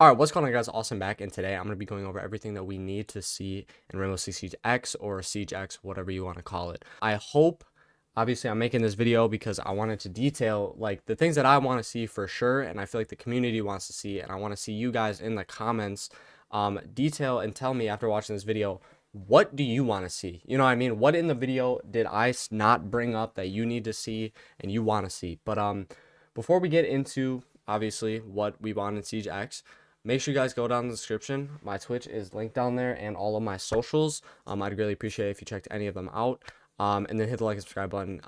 All right, what's going on, guys? Awesome back, and today I'm going to be going over everything that we need to see in Rainbow Six Siege X or Siege X, whatever you want to call it. I hope, obviously, I'm making this video because I wanted to detail like the things that I want to see for sure, and I feel like the community wants to see, and I want to see you guys in the comments detail and tell me after watching this video, what do you want to see? You know what I mean? What in the video did I not bring up that you need to see and you want to see? But before we get into obviously what we want in Siege X, make sure you guys go down in the description. My Twitch is linked down there and all of my socials. I'd really appreciate it if you checked any of them out. And then hit the like and subscribe button.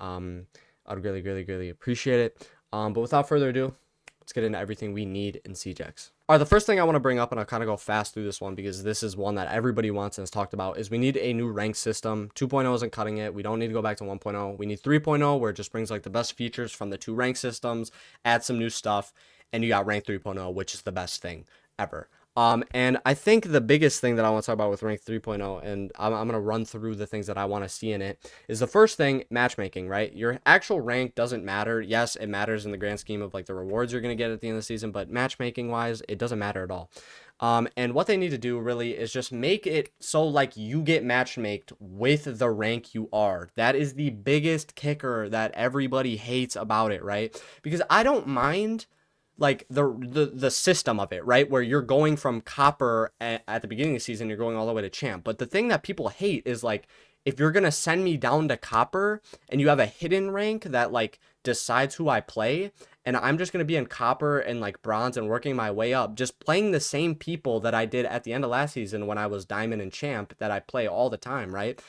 I'd really appreciate it. But without further ado, let's get into everything we need in Siege X. All right, the first thing I want to bring up, and I'll kind of go fast through this one because this is one that everybody wants and has talked about, is we need a new rank system. 2.0 isn't cutting it. We don't need to go back to 1.0. We need 3.0 where it just brings like the best features from the two rank systems, add some new stuff, and you got rank 3.0, which is the best thing ever. And I think the biggest thing that I want to talk about with rank 3.0, and I'm going to run through the things that I want to see in it, is the first thing, matchmaking, right? Your actual rank doesn't matter. Yes, it matters in the grand scheme of like the rewards you're going to get at the end of the season, but matchmaking wise, it doesn't matter at all. And what they need to do really is just make it so like you get matchmaked with the rank you are. That is the biggest kicker that everybody hates about it, right? Because I don't mind like the system of it, right? Where you're going from copper at the beginning of the season, you're going all the way to champ. But the thing that people hate is like, if you're going to send me down to copper and you have a hidden rank that like decides who I play, and I'm just going to be in copper and like bronze and working my way up, just playing the same people that I did at the end of last season when I was diamond and champ that I play all the time, right?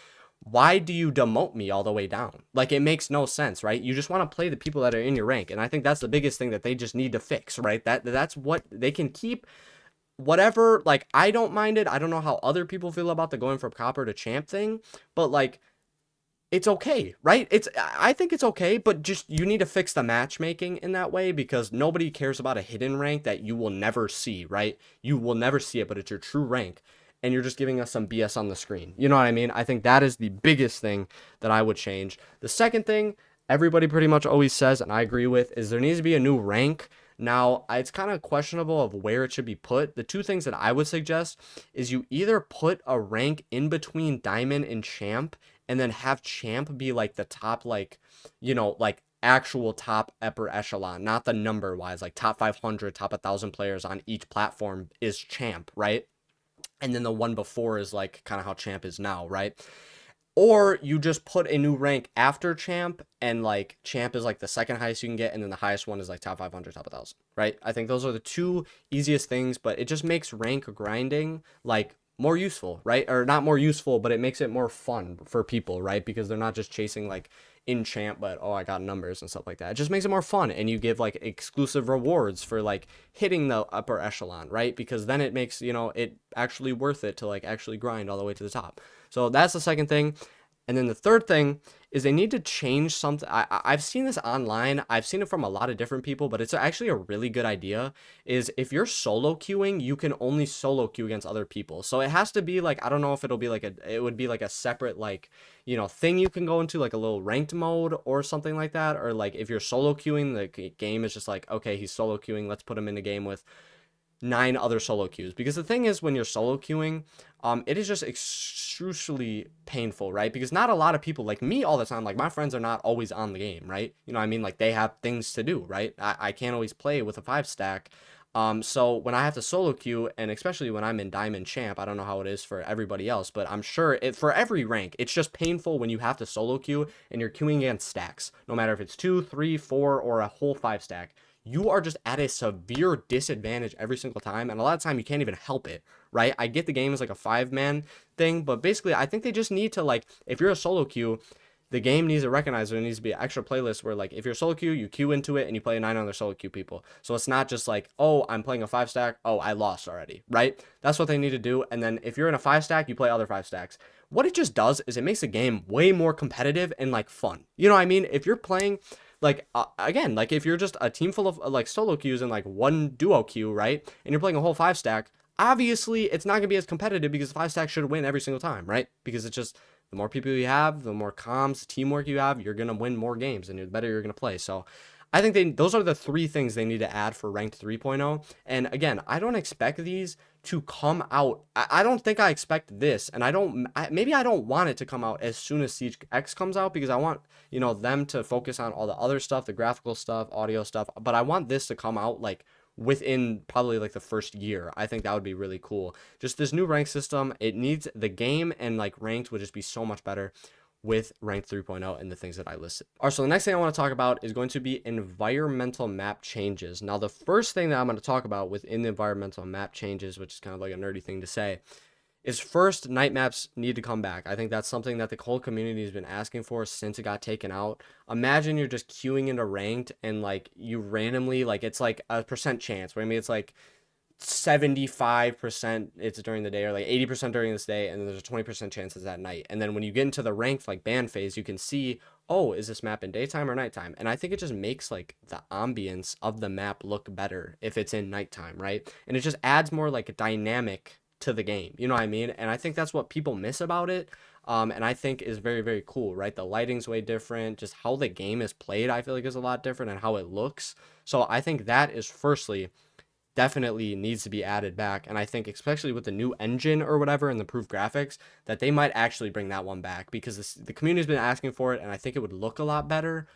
Why do you demote me all the way down? Like, it makes no sense, right? You just want to play the people that are in your rank. And I think that's the biggest thing that they just need to fix, right? That's what they can keep. Whatever, like, I don't mind it. I don't know how other people feel about the going from copper to champ thing, but like, it's okay, right? I think it's okay, but just you need to fix the matchmaking in that way because nobody cares about a hidden rank that you will never see, right? You will never see it, but it's your true rank, and you're just giving us some BS on the screen. You know what I mean? I think that is the biggest thing that I would change. The second thing everybody pretty much always says, and I agree with, is there needs to be a new rank. Now, it's kind of questionable of where it should be put. The two things that I would suggest is you either put a rank in between diamond and champ, and then have champ be like the top, like, you know, like actual top upper echelon, not the number wise, like top 500, top 1,000 players on each platform is champ, right? And then the one before is like kind of how champ is now, right? Or you just put a new rank after champ, and like champ is like the second highest you can get, and then the highest one is like top 500, top 1,000, right? I think those are the two easiest things, but it just makes rank grinding like more useful, right? Or not more useful, but it makes it more fun for people, right? Because they're not just chasing like in champ, but oh, I got numbers and stuff like that. It just makes it more fun, and you give like exclusive rewards for like hitting the upper echelon, right? Because then it makes, you know, it actually worth it to like actually grind all the way to the top. So that's the second thing. And then the third thing is they need to change something. I've seen this online. I've seen it from a lot of different people, but it's actually a really good idea. Is if you're solo queuing, you can only solo queue against other people. So it has to be like, I don't know if it'll be like it would be like a separate like, you know, thing you can go into, like a little ranked mode or something like that. Or like if you're solo queuing, the game is just like, okay, he's solo queuing, let's put him in the game with 9 other solo queues. Because the thing is, when you're solo queuing, it is just excruciatingly painful, right? Because not a lot of people, like me all the time, like my friends are not always on the game, right? You know what I mean? Like they have things to do, right? I can't always play with a 5 stack. So when I have to solo queue, and especially when I'm in diamond champ, I don't know how it is for everybody else, but I'm sure it for every rank, it's just painful when you have to solo queue and you're queuing against stacks, no matter if it's 2, 3, 4, or a whole 5 stack. You are just at a severe disadvantage every single time, and a lot of time you can't even help it, right? I get the game is like a 5-man thing, but basically I think they just need to, like, if you're a solo queue, the game needs to recognize there needs to be an extra playlist where, like, if you're solo queue, you queue into it and you play 9 other solo queue people. So it's not just like, oh, I'm playing a 5 stack, oh, I lost already, right? That's what they need to do. And then if you're in a 5 stack, you play other 5 stacks. What it just does is it makes the game way more competitive and like fun. You know what I mean? If you're playing like again, like if you're just a team full of like solo queues and like one duo queue, right? And you're playing a whole 5 stack, obviously it's not gonna be as competitive because the 5 stack should win every single time, right? Because it's just the more people you have, the more comms, teamwork you have, you're gonna win more games, and the better you're gonna play. So I think those are the three things they need to add for ranked 3.0. And again, I don't expect these to come out. I don't think I expect this, and maybe I don't want it to come out as soon as Siege X comes out, because I want, them to focus on all the other stuff, the graphical stuff, audio stuff. But I want this to come out like within probably like the first year. I think that would be really cool. Just this new rank system, it needs the game, and like ranked would just be so much better with ranked 3.0 and the things that I listed. All right, so the next thing I want to talk about is going to be environmental map changes. Now, the first thing that I'm going to talk about within the environmental map changes, which is kind of like a nerdy thing to say, is first, night maps need to come back. I think that's something that the whole community has been asking for since it got taken out. Imagine you're just queuing into ranked and like you randomly, like it's like a percent chance, where maybe it's like 75% it's during the day, or like 80% during this day, and then there's a 20% chance it's at night. And then when you get into the ranked like ban phase, you can see, oh, is this map in daytime or nighttime? And I think it just makes like the ambience of the map look better if it's in nighttime, right? And it just adds more like a dynamic to the game, you know what I mean? And I think that's what people miss about it. And I think is very, very cool, right? The lighting's way different. Just how the game is played, I feel like is a lot different, and how it looks. So I think that is firstly definitely needs to be added back. And I think especially with the new engine or whatever and the improved graphics, that they might actually bring that one back, because the community's been asking for it, and I think it would look a lot better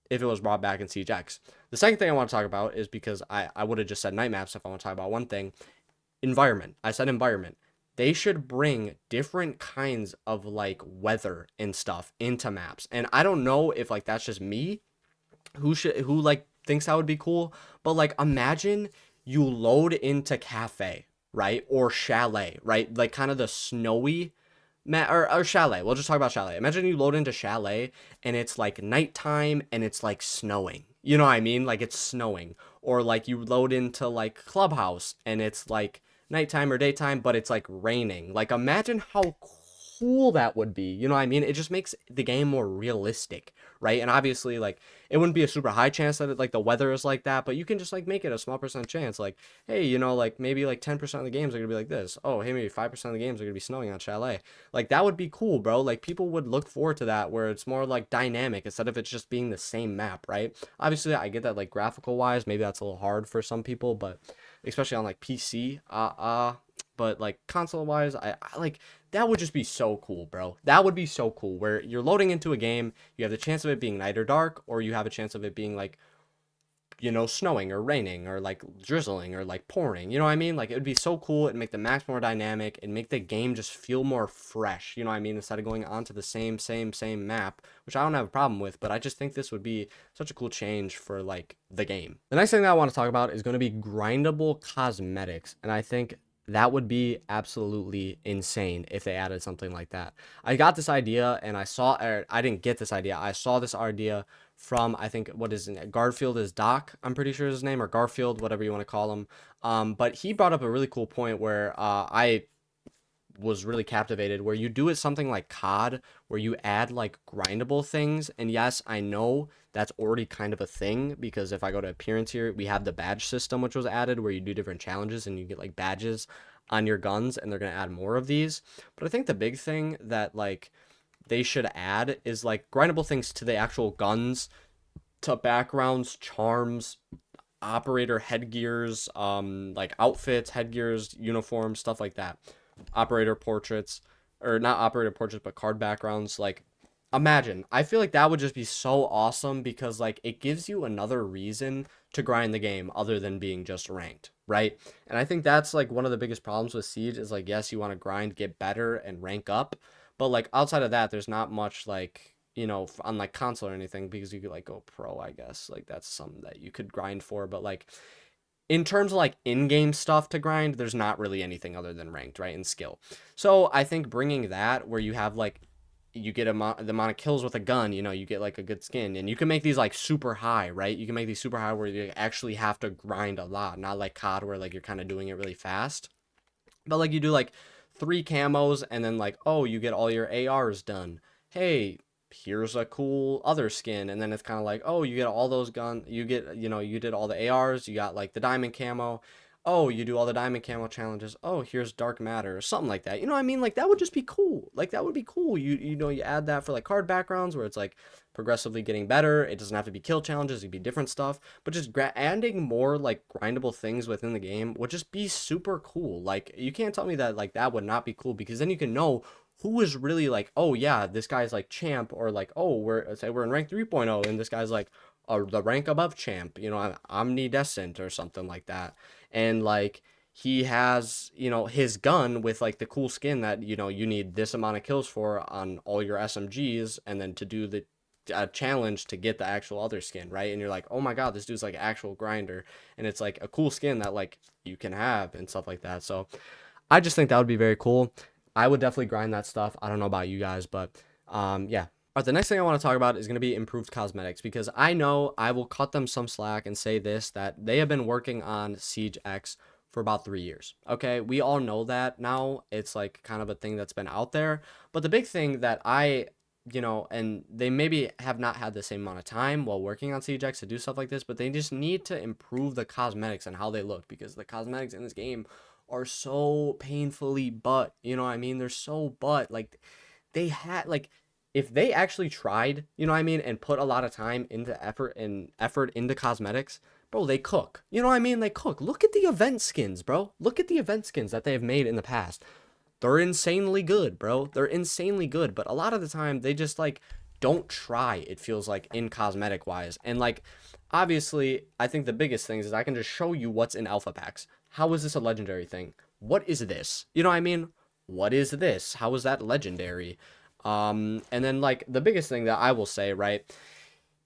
if it was brought back in Siege X. The second thing I want to talk about is, because I would have just said night maps if I want to talk about one thing, environment. I said environment. They should bring different kinds of like weather and stuff into maps. And I don't know if like that's just me who like thinks that would be cool, but like imagine you load into cafe, right? Or chalet, right? Like kind of the snowy or chalet. We'll just talk about chalet. Imagine you load into chalet and it's like nighttime and it's like snowing. You know what I mean? Like it's snowing. Or like you load into like clubhouse and it's like nighttime or daytime, but it's like raining. Like imagine how cool that would be. You know what I mean? It just makes the game more realistic, right? And obviously, like it wouldn't be a super high chance that like the weather is like that, but you can just like make it a small percent chance. Like, hey, like maybe like 10% of the games are gonna be like this. Oh, hey, maybe 5% of the games are gonna be snowing on Chalet. Like that would be cool, bro. Like people would look forward to that, where it's more like dynamic instead of it's just being the same map, right? Obviously, I get that like graphical wise, maybe that's a little hard for some people, but especially on like PC, but like console wise, I like that would just be so cool, bro. That would be so cool, where you're loading into a game, you have the chance of it being night or dark, or you have a chance of it being like, snowing or raining or like drizzling or like pouring. You know what I mean? Like it would be so cool. It'd make the maps more dynamic and make the game just feel more fresh. You know what I mean? Instead of going on to the same map, which I don't have a problem with, but I just think this would be such a cool change for like the game. The next thing that I want to talk about is going to be grindable cosmetics. And I think that would be absolutely insane if they added something like that. I got this idea and I didn't get this idea. I saw this idea from, I think, what is it? Garfield is Doc, I'm pretty sure is his name, or Garfield, whatever you want to call him. But he brought up a really cool point where I was really captivated, where you do it something like COD, where you add like grindable things. And yes, I know that's already kind of a thing, because if I go to appearance here, we have the badge system, which was added, where you do different challenges and you get like badges on your guns, and they're going to add more of these. But I think the big thing that like they should add is like grindable things to the actual guns, to backgrounds, charms, operator headgears, like outfits, headgears, uniforms, stuff like that. Operator portraits, or not operator portraits, but card backgrounds. Like imagine, I feel like that would just be so awesome, because like it gives you another reason to grind the game other than being just ranked, right? And I think that's like one of the biggest problems with Siege is like, yes, you want to grind, get better, and rank up, but like outside of that, there's not much like, on like console or anything, because you could like go pro, I guess. Like that's something that you could grind for, but like in terms of like in-game stuff to grind, there's not really anything other than ranked, right? And skill. So I think bringing that, where you have like, you get the amount of kills with a gun, you get like a good skin, and you can make these like super high, right? You can make these super high where you actually have to grind a lot, not like COD where like you're kind of doing it really fast. But like you do like 3 camos, and then like, oh, you get all your ARs done. Hey, here's a cool other skin. And then it's kind of like, oh, you get all those you get, you did all the ARs, you got like the diamond camo. oh, you do all the diamond camo challenges. Oh, here's dark matter or something like that. You know what I mean? Like that would just be cool. Like that would be cool. You know, you add that for like card backgrounds where it's like progressively getting better. It doesn't have to be kill challenges. It could be different stuff, but just adding more like grindable things within the game would just be super cool. Like you can't tell me that like that would not be cool, because then you can know who is really like, oh yeah, this guy's like champ, or like, oh, we're in rank 3.0 and this guy's like the rank above champ, you know, omnidescent or something like that. And like he has, you know, his gun with like the cool skin that, you know, you need this amount of kills for on all your SMGs, and then to do the challenge to get the actual other skin, right? And you're like, oh my god, this dude's like actual grinder, and it's like a cool skin that like you can have and stuff like that. So I just think that would be very cool. I would definitely grind that stuff. I don't know about you guys, but yeah. All right, the next thing I want to talk about is going to be improved cosmetics, because I know I will cut them some slack and say this, that they have been working on Siege X for about 3 years. Okay, we all know that now. It's like kind of a thing that's been out there. But the big thing that you know, and they maybe have not had the same amount of time while working on Siege X to do stuff like this, but they just need to improve the cosmetics and how they look, because the cosmetics in this game are so painfully butt. You know what I mean? They're so butt. Like they had like, if they actually tried, you know what I mean, and put a lot of time into effort into cosmetics, bro, they cook. You know what I mean? They cook. Look at the event skins, bro. Look at the event skins that they have made in the past. They're insanely good, bro. They're insanely good, but a lot of the time they just like don't try, it feels like, in cosmetic wise. And like obviously, I think the biggest things is I can just show you what's in alpha packs. How is this a legendary thing? What is this? You know what I mean? What is this? How is that legendary? And then like the biggest thing that I will say, right,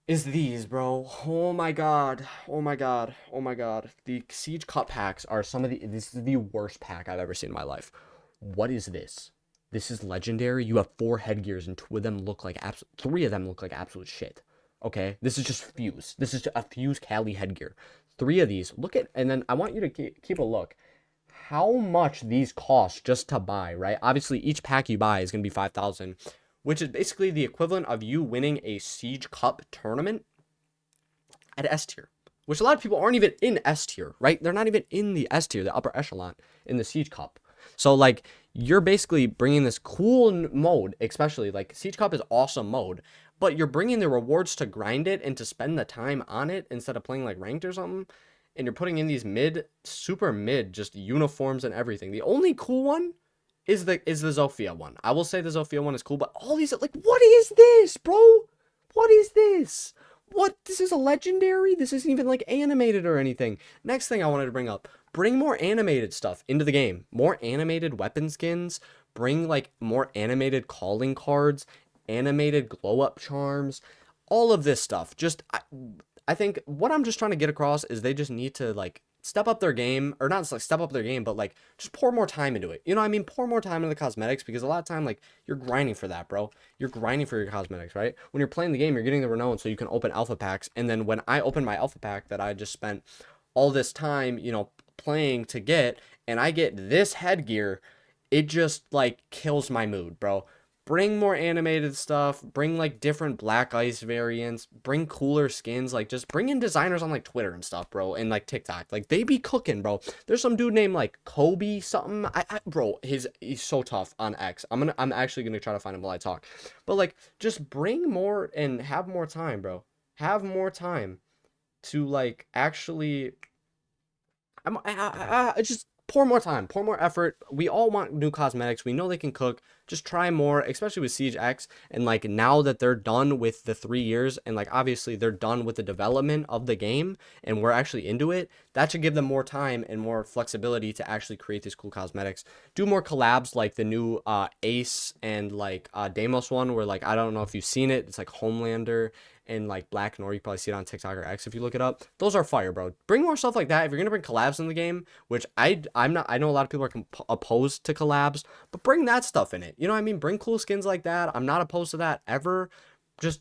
is these, bro. Oh my god. Oh my god. Oh my god. The Siege Cup packs are this is the worst pack I've ever seen in my life. What is this? This is legendary. You have 4 headgears and 2 of them look like 3 of them look like absolute shit. Okay? This is just Fuse. This is a Fuse Cali headgear. 3 of these. Look at, and then I want you to keep a look how much these cost just to buy, right? Obviously, each pack you buy is going to be 5,000, which is basically the equivalent of you winning a Siege Cup tournament at S tier, which a lot of people aren't even in S tier, right? They're not even in the S tier, the upper echelon in the Siege Cup. So like you're basically bringing this cool mode, especially like Siege Cup is awesome mode, but you're bringing the rewards to grind it and to spend the time on it instead of playing like ranked or something. And you're putting in these super mid, just uniforms and everything. The only cool one is the Zofia one. I will say the Zofia one is cool, but all these, like, what is this, bro? What is this? What? This is a legendary? This isn't even like animated or anything. Next thing I wanted to bring up, bring more animated stuff into the game. More animated weapon skins. Bring like more animated calling cards, animated glow up charms, all of this stuff. Just I think what I'm just trying to get across is they just need to like step up their game, or not like step up their game, but like just pour more time into it. You know what I mean? Pour more time into the cosmetics, because a lot of time like you're grinding for that, bro. You're grinding for your cosmetics, right? When you're playing the game, you're getting the renown so you can open alpha packs. And then when I open my alpha pack that I just spent all this time, you know, playing to get, and I get this headgear, it just like kills my mood, bro. Bring more animated stuff, bring like different black ice variants, bring cooler skins, like just bring in designers on like Twitter and stuff, bro, and like TikTok. Like they be cooking, bro. There's some dude named like Kobe something. Bro, he's so tough on X. I'm actually gonna try to find him while I talk. But like just bring more and have more time, bro. Have more time to like actually just pour more time, pour more effort. We all want new cosmetics. We know they can cook. Just try more, especially with Siege X. And like now that they're done with the 3 years, and like obviously they're done with the development of the game, and we're actually into it, that should give them more time and more flexibility to actually create these cool cosmetics. Do more collabs like the new Ace and like Deimos one, where like I don't know if you've seen it. It's like Homelander and like Black Nor. You probably see it on TikTok or X if you look it up. Those are fire, bro. Bring more stuff like that. If you're gonna bring collabs in the game, which I'm not, I know a lot of people are opposed to collabs, but bring that stuff in it. You know what I mean? Bring cool skins like that. I'm not opposed to that ever. Just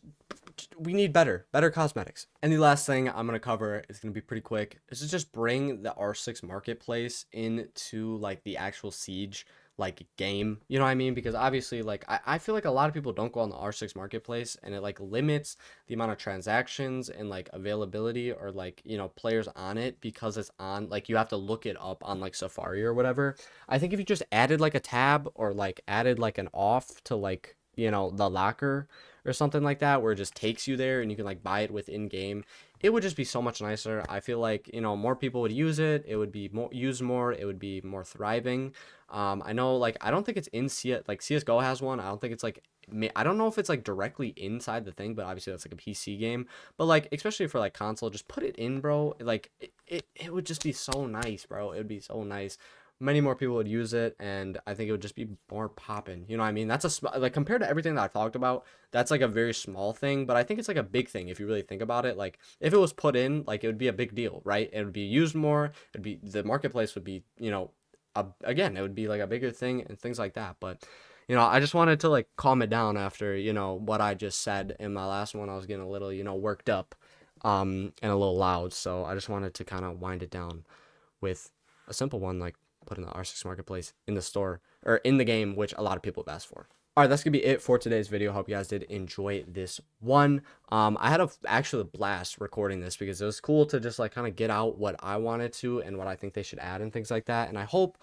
we need better cosmetics. And the last thing I'm gonna cover is gonna be pretty quick. Is to just bring the R6 marketplace into like the actual Siege like game, you know what I mean? Because obviously, like I feel like a lot of people don't go on the R6 marketplace, and it like limits the amount of transactions and like availability, or like, you know, players on it, because it's on, like, you have to look it up on like Safari or whatever. I think if you just added like a tab, or like added like an off to, like, you know, the locker or something like that, where it just takes you there and you can like buy it within game, it would just be so much nicer. I feel like, you know, more people would use it. It would be more used more. It would be more thriving. I know, like, I don't think it's in CS, like CS:GO has one. I don't think it's like, I don't know if it's like directly inside the thing, but obviously that's like a PC game. But like, especially for like console, just put it in, bro. Like, it would just be so nice, bro. It would be so nice. Many more people would use it, and I think it would just be more popping. You know what I mean? That's like, compared to everything that I've talked about, that's like a very small thing, but I think it's like a big thing if you really think about it. Like, if it was put in, like, it would be a big deal, right? It would be used more. It'd be, the marketplace would be, you know, again, it would be like a bigger thing and things like that. But, you know, I just wanted to like calm it down after, you know, what I just said in my last one. I was getting a little, you know, worked up, and a little loud. So I just wanted to kind of wind it down with a simple one, like putting the R6 marketplace in the store, or in the game, which a lot of people have asked for. All right, that's gonna be it for today's video. Hope you guys did enjoy this one. I had actually a blast recording this, because it was cool to just like kind of get out what I wanted to and what I think they should add and things like that. And I hope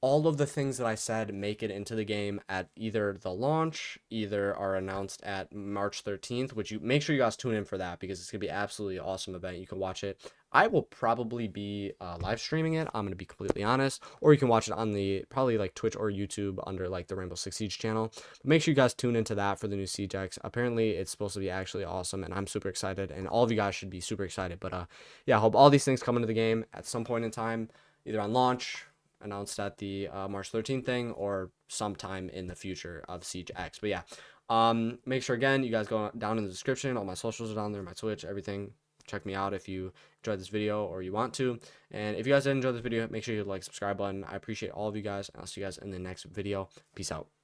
all of the things that I said make it into the game at either the launch, either are announced at March 13th, which, you make sure you guys tune in for that, because it's gonna be absolutely awesome event. You can watch it. I will probably be live streaming it. I'm gonna be completely honest, or you can watch it on the, probably like Twitch or YouTube under like the Rainbow Six Siege channel. But make sure you guys tune into that for the new Siege X. Apparently, it's supposed to be actually awesome, and I'm super excited, and all of you guys should be super excited. But yeah, I hope all these things come into the game at some point in time, either on launch, announced at the March 13th thing, or sometime in the future of Siege X. But yeah, make sure, again, you guys go down in the description. All my socials are down there, my Twitch, everything. Check me out if you enjoyed this video or you want to. And if you guys did enjoy this video, make sure you hit the like, subscribe button. I appreciate all of you guys, and I'll see you guys in the next video. Peace out.